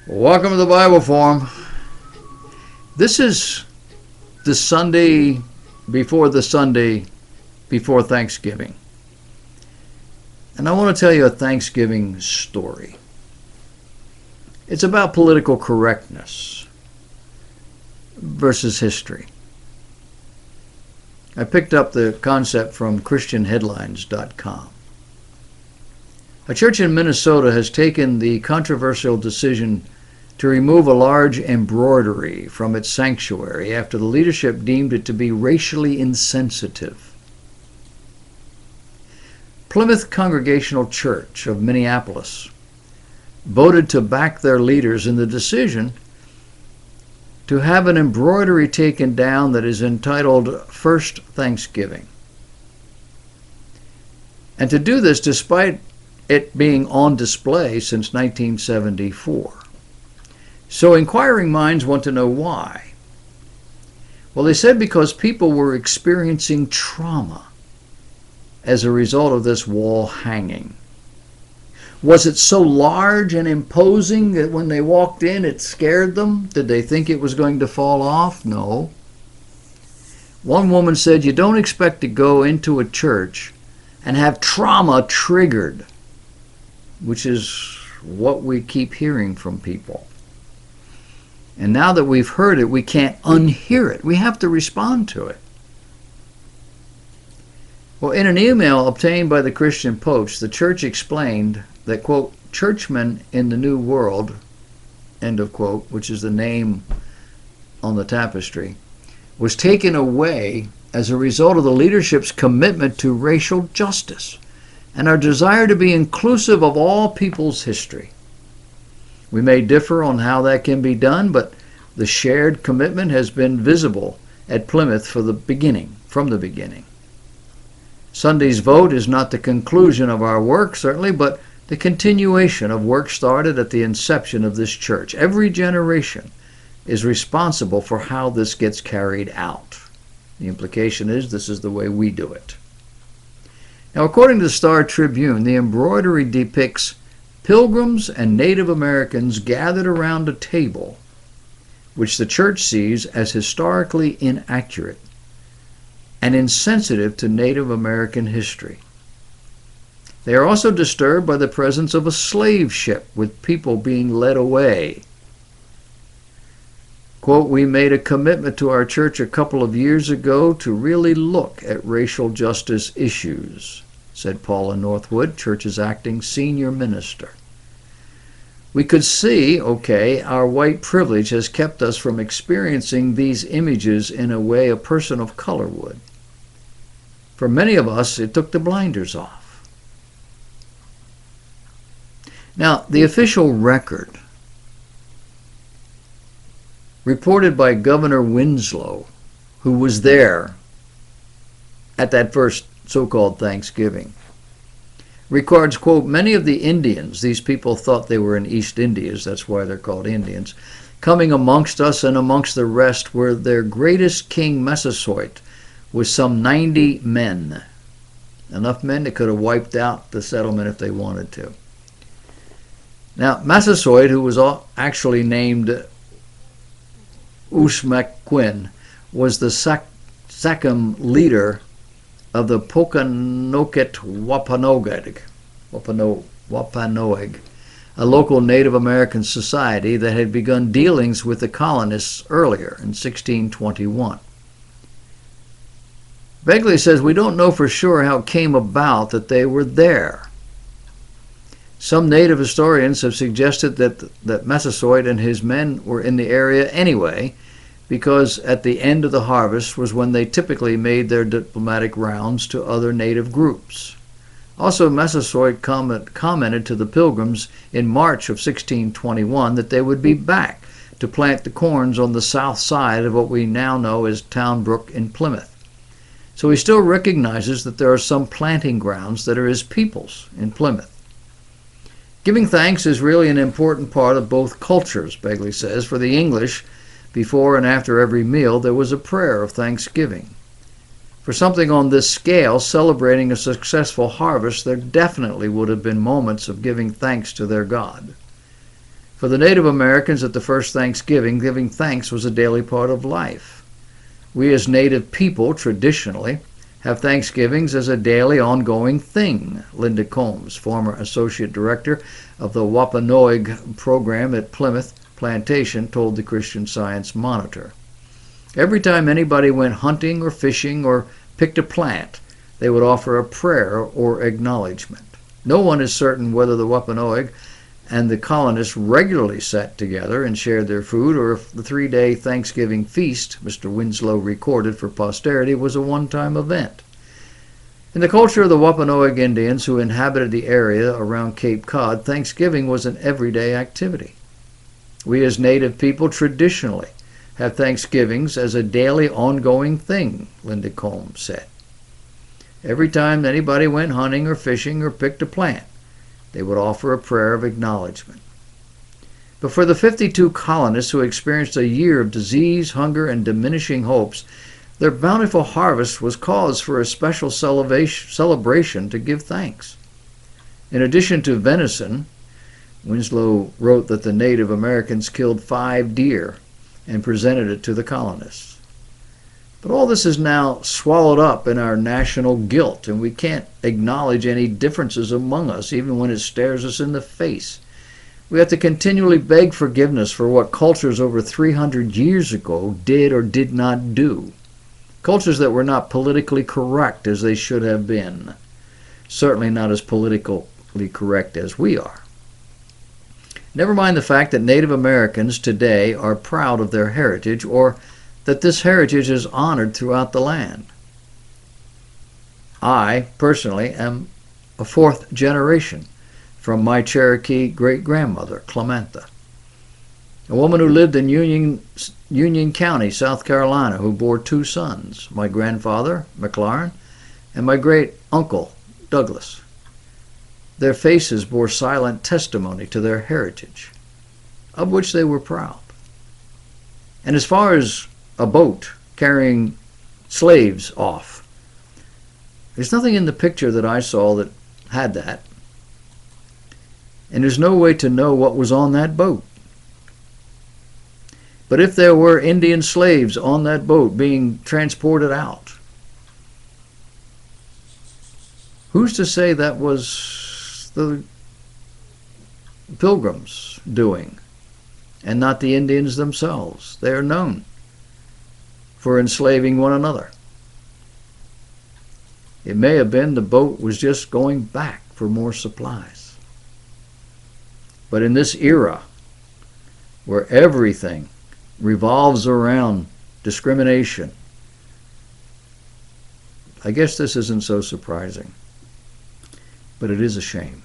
Welcome to the Bible Forum. This is the Sunday before Thanksgiving. And I want to tell you a Thanksgiving story. It's about political correctness versus history. I picked up the concept from ChristianHeadlines.com. A church in Minnesota has taken the controversial decision to remove a large embroidery from its sanctuary after the leadership deemed it to be racially insensitive. Plymouth Congregational Church of Minneapolis voted to back their leaders in the decision to have an embroidery taken down that is entitled First Thanksgiving. And to do this despite it being on display since 1974. So inquiring minds want to know why. Well, they said because people were experiencing trauma as a result of this wall hanging. Was it so large and imposing that when they walked in it scared them? Did they think it was going to fall off? No. One woman said, you don't expect to go into a church and have trauma triggered, which is what we keep hearing from people. And now that we've heard it, we can't unhear it. We have to respond to it. Well, in an email obtained by the Christian Post, the church explained that, quote, churchmen in the New World, end of quote, which is the name on the tapestry, was taken away as a result of the leadership's commitment to racial justice and our desire to be inclusive of all people's history. We may differ on how that can be done, but the shared commitment has been visible at Plymouth from the beginning. Sunday's vote is not the conclusion of our work, certainly, but the continuation of work started at the inception of this church. Every generation is responsible for how this gets carried out. The implication is this is the way we do it. Now, according to the Star Tribune, the embroidery depicts pilgrims and Native Americans gathered around a table, which the church sees as historically inaccurate and insensitive to Native American history. They are also disturbed by the presence of a slave ship with people being led away. Quote, we made a commitment to our church a couple of years ago to really look at racial justice issues, said Paula Northwood, church's acting senior minister. We could see, our white privilege has kept us from experiencing these images in a way a person of color would. For many of us, it took the blinders off. Now, the official record reported by Governor Winslow, who was there at that first so-called Thanksgiving, records, quote, many of the Indians, these people thought they were in East Indias, that's why they're called Indians, coming amongst us and amongst the rest were their greatest king Massasoit with some 90 men. Enough men that could have wiped out the settlement if they wanted to. Now, Massasoit, who was actually named Usmaquin, was the Sachem leader of the Pokanoket Wapanoag, a local Native American society that had begun dealings with the colonists earlier in 1621. Begley says, we don't know for sure how it came about that they were there. Some Native historians have suggested that Massasoit and his men were in the area anyway, because at the end of the harvest was when they typically made their diplomatic rounds to other Native groups. Also, Massasoit commented to the Pilgrims in March of 1621 that they would be back to plant the corns on the south side of what we now know as Town Brook in Plymouth. So he still recognizes that there are some planting grounds that are his people's in Plymouth. Giving thanks is really an important part of both cultures, Begley says. For the English, before and after every meal, there was a prayer of thanksgiving. For something on this scale, celebrating a successful harvest, there definitely would have been moments of giving thanks to their God. For the Native Americans at the first Thanksgiving, giving thanks was a daily part of life. We as Native people, traditionally, have Thanksgivings as a daily, ongoing thing, Linda Combs, former Associate Director of the Wampanoag program at Plymouth Plantation, told the Christian Science Monitor. Every time anybody went hunting or fishing or picked a plant, they would offer a prayer or acknowledgement. No one is certain whether the Wampanoag and the colonists regularly sat together and shared their food, or if the 3-day Thanksgiving feast Mr. Winslow recorded for posterity was a one-time event. In the culture of the Wampanoag Indians who inhabited the area around Cape Cod, Thanksgiving was an everyday activity. We as Native people traditionally have Thanksgivings as a daily, ongoing thing, Linda Combs said. Every time anybody went hunting or fishing or picked a plant, they would offer a prayer of acknowledgement. But for the 52 colonists who experienced a year of disease, hunger, and diminishing hopes, their bountiful harvest was cause for a special celebration to give thanks. In addition to venison, Winslow wrote that the Native Americans killed 5 deer and presented it to the colonists. But all this is now swallowed up in our national guilt, and we can't acknowledge any differences among us, even when it stares us in the face. We have to continually beg forgiveness for what cultures over 300 years ago did or did not do. Cultures that were not politically correct as they should have been. Certainly not as politically correct as we are. Never mind the fact that Native Americans today are proud of their heritage, or that this heritage is honored throughout the land. I, personally, am a 4th generation from my Cherokee great-grandmother, Clementa, a woman who lived in Union County, South Carolina, who bore 2 sons, my grandfather, McLaren, and my great-uncle, Douglas. Their faces bore silent testimony to their heritage, of which they were proud. And as far as a boat carrying slaves off, there's nothing in the picture that I saw that had that. And there's no way to know what was on that boat. But if there were Indian slaves on that boat being transported out, who's to say that was the Pilgrims doing and not the Indians themselves? They are known for enslaving one another. It may have been the boat was just going back for more supplies. But in this era, where everything revolves around discrimination, I guess this isn't so surprising. But it is a shame.